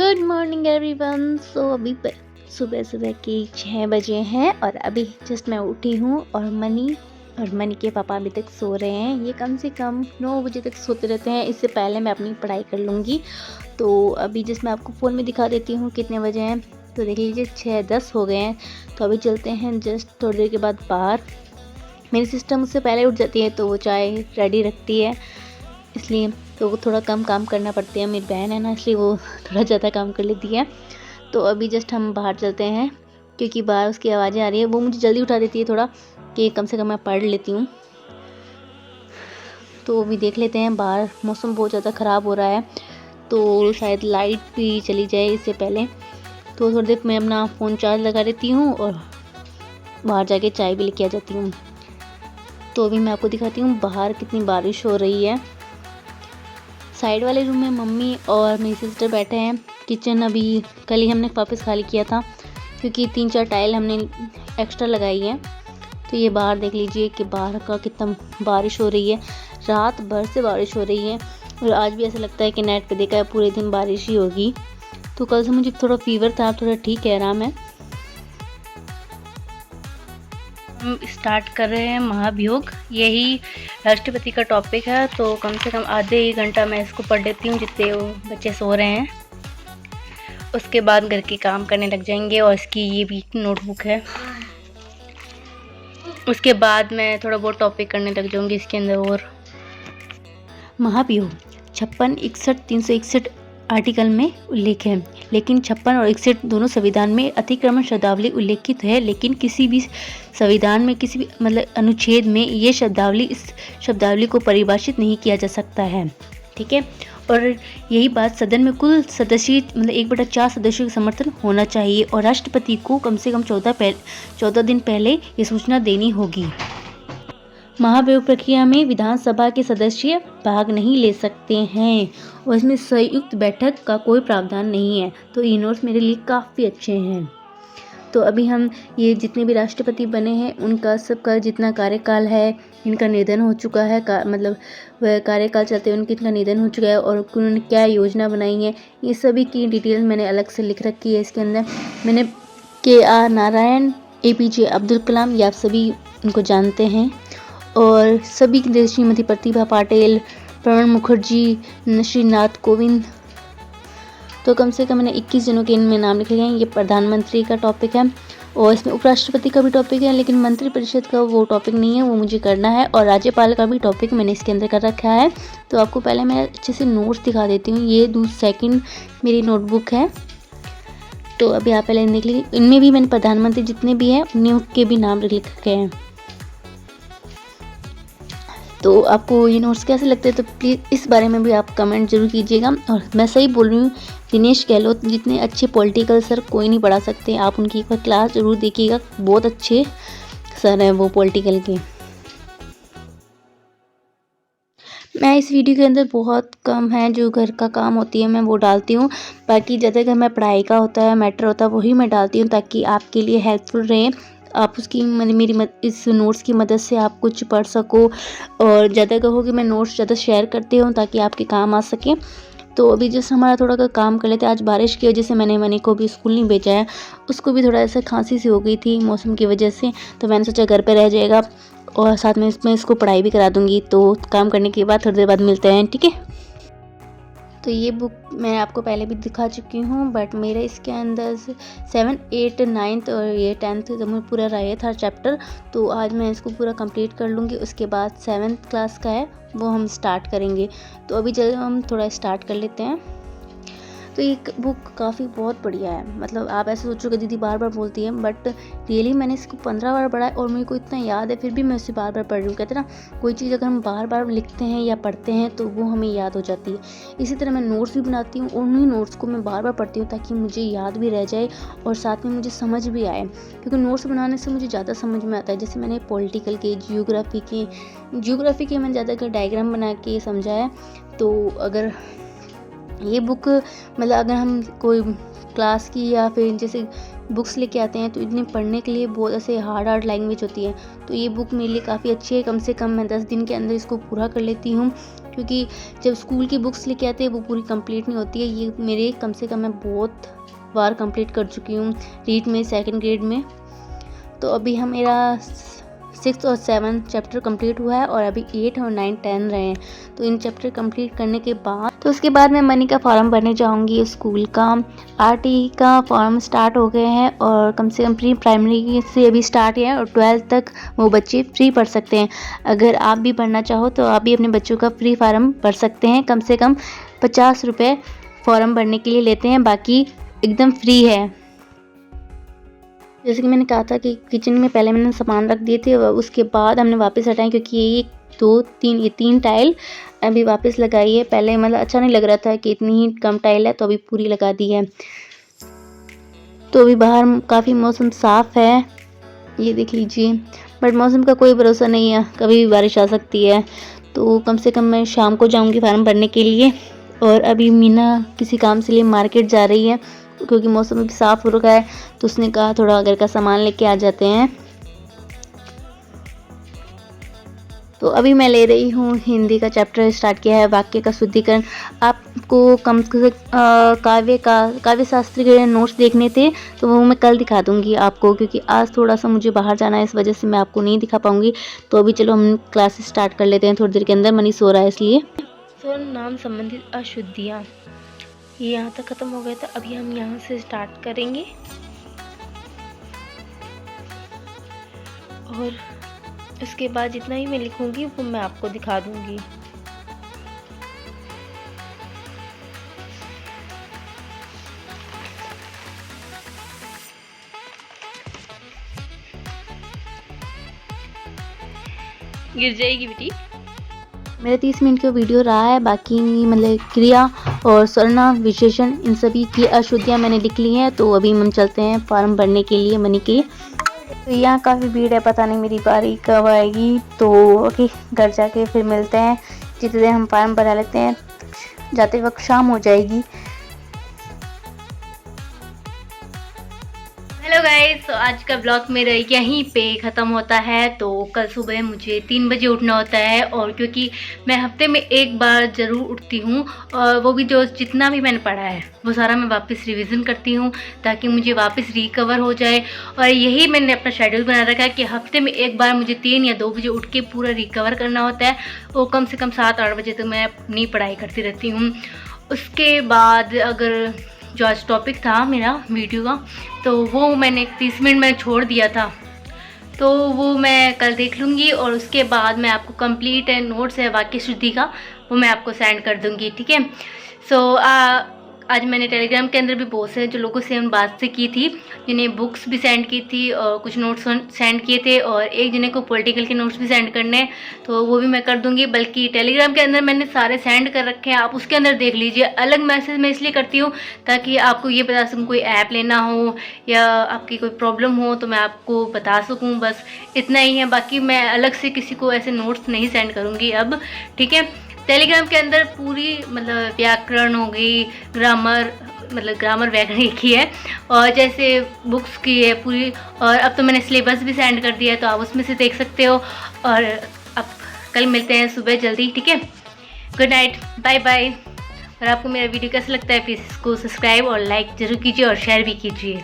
Good morning everyone. अभी सुबह सुबह के 6 बजे हैं और अभी जस्ट मैं उठी हूँ और मनी के पापा अभी तक सो रहे हैं। ये कम से कम 9 बजे तक सोते रहते हैं। इससे पहले मैं अपनी पढ़ाई कर लूँगी। तो अभी जस्ट मैं आपको फ़ोन में दिखा देती हूँ कितने बजे हैं। तो देख लीजिए 6:10 हो गए हैं। तो अभी चलते हैं जस्ट थोड़ी देर के बाद बाहर। मेरी सिस्टर मुझसे पहले उठ जाती है तो वो चाय रेडी रखती है, इसलिए तो वो थोड़ा कम काम करना पड़ती है। मेरी बहन है ना, इसलिए वो थोड़ा ज़्यादा काम कर लेती है। तो अभी जस्ट हम बाहर चलते हैं क्योंकि बाहर उसकी आवाज़ें आ रही है। वो मुझे जल्दी उठा देती है थोड़ा कि कम से कम मैं पढ़ लेती हूँ। तो अभी देख लेते हैं, बाहर मौसम बहुत ज़्यादा ख़राब हो रहा है तो शायद लाइट भी चली जाए इससे पहले। तो थोड़ी देर मैं अपना फ़ोन चार्ज लगा देती हूँ और बाहर जाके चाय भी लेके आ जाती हूँ। तो अभी मैं आपको दिखाती हूँ बाहर कितनी बारिश हो रही है। साइड वाले रूम में मम्मी और मेरी सिस्टर बैठे हैं। किचन अभी कल ही हमने वापस खाली किया था क्योंकि 3-4 टाइल हमने एक्स्ट्रा लगाई है। तो ये बाहर देख लीजिए कि बाहर का कितना बारिश हो रही है। रात भर से बारिश हो रही है और आज भी ऐसा लगता है कि नेट पे देखा है पूरे दिन बारिश ही होगी। तो कल से मुझे थोड़ा फीवर था, थोड़ा ठीक है, आराम है। हम स्टार्ट कर रहे हैं महाभियोग। यही राष्ट्रपति का टॉपिक है, तो कम से कम आधे 1 घंटा मैं इसको पढ़ लेती हूँ जितने वो बच्चे सो रहे हैं। उसके बाद घर के काम करने लग जाएंगे और इसकी ये भी नोटबुक है। उसके बाद मैं थोड़ा बहुत टॉपिक करने लग जाऊंगी इसके अंदर। और महाभियोग 56, 61, 361 आर्टिकल में उल्लेख है, लेकिन 56 और 61 दोनों संविधान में अतिक्रमण शब्दावली उल्लेखित है, लेकिन किसी भी संविधान में किसी भी अनुच्छेद में ये इस शब्दावली को परिभाषित नहीं किया जा सकता है। ठीक है। और यही बात सदन में कुल सदस्य 1/4 सदस्यों का समर्थन होना चाहिए और राष्ट्रपति को कम से कम 14 दिन पहले ये सूचना देनी होगी। महाभियोग प्रक्रिया में विधानसभा के सदस्य भाग नहीं ले सकते हैं और इसमें संयुक्त बैठक का कोई प्रावधान नहीं है। तो ये नोट्स मेरे लिए काफ़ी अच्छे हैं। तो अभी हम ये जितने भी राष्ट्रपति बने हैं उनका सबका जितना कार्यकाल है, इनका निधन हो चुका है, वह कार्यकाल चलते हुए इनका निधन हो चुका है और उन्होंने क्या योजना बनाई है, ये सभी की डिटेल मैंने अलग से लिख रखी है। इसके अंदर मैंने KR नारायण, APJ अब्दुल कलाम, ये आप सभी उनको जानते हैं, और सभी श्रीमती प्रतिभा पाटिल, प्रणब मुखर्जी, श्रीनाथ कोविंद। तो कम से कम मैंने 21 जनों के इनमें नाम लिखे हैं। ये प्रधानमंत्री का टॉपिक है और इसमें उपराष्ट्रपति का भी टॉपिक है, लेकिन मंत्रिपरिषद का वो टॉपिक नहीं है, वो मुझे करना है। और राज्यपाल का भी टॉपिक मैंने इसके अंदर कर रखा है। तो आपको पहले मैं अच्छे से नोट्स दिखा देती हूँ। ये सेकंड मेरी नोटबुक है। तो अभी आप पहले देख लीजिए, इनमें भी मैंने प्रधानमंत्री जितने भी हैं उनके भी नाम लिख रखे हैं। तो आपको ये नोट्स कैसे लगते हैं तो प्लीज़ इस बारे में भी आप कमेंट जरूर कीजिएगा। और मैं सही बोल रही हूँ, दिनेश गहलोत जितने अच्छे पॉलिटिकल सर कोई नहीं पढ़ा सकते। आप उनकी एक बार क्लास ज़रूर देखिएगा, बहुत अच्छे सर हैं वो पॉलिटिकल के। मैं इस वीडियो के अंदर बहुत कम है जो घर का काम होती है मैं वो डालती हूँ, बाकी ज़्यादातर मैं पढ़ाई का होता है, मैटर होता है, वही मैं डालती हूँ ताकि आपके लिए हेल्पफुल रहे। आप उसकी इस नोट्स की मदद से आप कुछ पढ़ सको और ज़्यादा कहोगे मैं नोट्स ज़्यादा शेयर करती हूँ ताकि आपके काम आ सके। तो अभी जैसे हमारा थोड़ा का काम कर लेते हैं। आज बारिश की वजह से मैंने मनी को भी स्कूल नहीं भेजा है, उसको भी थोड़ा ऐसा खांसी सी हो गई थी मौसम की वजह से, तो मैंने सोचा घर पे रह जाएगा और साथ में इसको पढ़ाई भी करा दूँगी। तो काम करने के बाद थोड़ी देर बाद मिलते हैं, ठीक है। तो ये बुक मैं आपको पहले भी दिखा चुकी हूँ, बट मेरे इसके अंदर 7, 8, 9 और ये 10th जब मैं पूरा रहा था चैप्टर, तो आज मैं इसको पूरा कंप्लीट कर लूँगी। उसके बाद 7th क्लास का है वो हम स्टार्ट करेंगे। तो अभी चलो हम थोड़ा स्टार्ट कर लेते हैं। तो ये बुक काफ़ी बहुत बढ़िया है। मतलब आप ऐसे सोचोगे दीदी बार बार बोलती है, बट रियली मैंने इसको 15 बार पढ़ा है और मेरे को इतना याद है, फिर भी मैं उसे बार बार पढ़ रही हूँ। कहते हैं ना, कोई चीज़ अगर हम बार बार लिखते हैं या पढ़ते हैं तो वो हमें याद हो जाती है। इसी तरह मैं नोट्स भी बनाती हूँ और उन्हीं नोट्स को मैं बार बार पढ़ती हूँ ताकि मुझे याद भी रह जाए और साथ में मुझे समझ भी आए, क्योंकि नोट्स बनाने से मुझे ज़्यादा समझ में आता है। जैसे मैंने पॉलिटिकल के, जियोग्राफी के मैंने ज़्यादातर डायग्राम बना के समझा है। तो अगर ये बुक अगर हम कोई क्लास की या फिर जैसे बुक्स लेके आते हैं तो इतने पढ़ने के लिए बहुत ऐसे हार्ड लैंग्वेज होती है, तो ये बुक मेरे लिए काफ़ी अच्छी है। कम से कम मैं 10 दिन के अंदर इसको पूरा कर लेती हूँ क्योंकि जब स्कूल की बुक्स लेके आते हैं वो पूरी कंप्लीट नहीं होती है। ये मेरे कम से कम मैं बहुत बार कंप्लीट कर चुकी हूँ रीड में, 2nd ग्रेड में। तो अभी हम मेरा 6 और 7 चैप्टर कंप्लीट हुआ है और अभी 8 और 9 10 रहे हैं। तो इन चैप्टर कंप्लीट करने के बाद उसके बाद मैं मनी का फॉर्म भरने जाऊंगी। स्कूल का आरटी का फॉर्म स्टार्ट हो गए हैं और कम से कम प्री प्राइमरी से अभी स्टार्ट है और 12th तक वो बच्चे फ्री पढ़ सकते हैं। अगर आप भी पढ़ना चाहो तो आप भी अपने बच्चों का फ्री फॉर्म भर सकते हैं। कम से कम 50 रुपये फॉर्म भरने के लिए लेते हैं, बाकी एकदम फ्री है। जैसे कि मैंने कहा था कि किचन में पहले मैंने सामान रख दिए थे और उसके बाद हमने वापस हटाए, क्योंकि ये 2-3 टाइल अभी वापस लगाई है। पहले मतलब अच्छा नहीं लग रहा था कि इतनी ही कम टाइल है, तो अभी पूरी लगा दी है। तो अभी बाहर काफ़ी मौसम साफ़ है, ये देख लीजिए। बट मौसम का कोई भरोसा नहीं है, कभी भी बारिश आ सकती है। तो कम से कम मैं शाम को जाऊंगी फार्म भरने के लिए। और अभी मीना किसी काम से लिए मार्केट जा रही है, क्योंकि मौसम भी साफ़ हो रखा है। तो उसने कहा थोड़ा घर का सामान लेके आ जाते हैं। तो अभी मैं ले रही हूँ हिंदी का चैप्टर स्टार्ट किया है, वाक्य का शुद्धिकरण। आपको कम से काव्य शास्त्र के नोट्स देखने थे, तो वो मैं कल दिखा दूँगी आपको, क्योंकि आज थोड़ा सा मुझे बाहर जाना है, इस वजह से मैं आपको नहीं दिखा पाऊँगी। तो अभी चलो हम क्लास स्टार्ट कर लेते हैं थोड़ी देर के अंदर, मनी सो रहा है इसलिए। नाम संबंधित अशुद्धियाँ ये यहाँ तक ख़त्म हो गया था। अभी हम यहाँ से स्टार्ट करेंगे और उसके बाद जितना ही मैं लिखूंगी वो मैं आपको दिखा दूंगी। गिर जाएगी बेटी। मेरा 30 मिनट का वीडियो रहा है, बाकी मतलब क्रिया और सर्वनाम विशेषण इन सभी की अशुद्धियाँ मैंने लिख ली हैं। तो अभी हम चलते हैं फॉर्म भरने के लिए मनी के। तो यहाँ काफ़ी भीड़ है, पता नहीं मेरी बारी कब आएगी। तो ओके, घर जाके फिर मिलते हैं। जितने देर हम फॉर्म भरा लेते हैं, जाते वक्त शाम हो जाएगी। हेलो गाइस, तो आज का ब्लॉग मेरा यहीं पे ख़त्म होता है। तो कल सुबह मुझे 3 बजे उठना होता है, और क्योंकि मैं हफ्ते में एक बार ज़रूर उठती हूँ, और वो भी जो जितना भी मैंने पढ़ा है वो सारा मैं वापस रिवीजन करती हूँ, ताकि मुझे वापस रिकवर हो जाए। और यही मैंने अपना शेड्यूल बना रखा है कि हफ्ते में एक बार मुझे 3 या 2 बजे उठ के पूरा रिकवर करना होता है। वो कम से कम 7-8 बजे तक मैं अपनी पढ़ाई करती रहती हूँ। उसके बाद अगर जो आज टॉपिक था मेरा वीडियो का, तो वो मैंने 30 मिनट में छोड़ दिया था, तो वो मैं कल देख लूँगी। और उसके बाद मैं आपको कंप्लीट नोट्स है वाक्य शुद्धि का, वो मैं आपको सेंड कर दूँगी, ठीक है। सो आज मैंने टेलीग्राम के अंदर भी बहुत से जो लोगों से हम बात से की थी, जिन्हें बुक्स भी सेंड की थी और कुछ नोट्स सेंड किए थे, और एक जने को पॉलिटिकल के नोट्स भी सेंड करने, तो वो भी मैं कर दूंगी। बल्कि टेलीग्राम के अंदर मैंने सारे सेंड कर रखे हैं, आप उसके अंदर देख लीजिए। अलग मैसेज मैं इसलिए करती हूँ ताकि आपको ये बता सकूँ, कोई ऐप लेना हो या आपकी कोई प्रॉब्लम हो तो मैं आपको बता सकूँ, बस इतना ही है। बाकी मैं अलग से किसी को ऐसे नोट्स नहीं सेंड करूँगी अब, ठीक है। टेलीग्राम के अंदर पूरी मतलब व्याकरण हो गई, ग्रामर, मतलब ग्रामर व्याकरण एक ही है, और जैसे बुक्स की है पूरी। और अब तो मैंने सिलेबस भी सेंड कर दिया है, तो आप उसमें से देख सकते हो। और अब कल मिलते हैं सुबह जल्दी, ठीक है। Good night, bye bye. और आपको मेरा वीडियो कैसा लगता है प्लीज़ इसको सब्सक्राइब और लाइक ज़रूर कीजिए और शेयर भी कीजिए।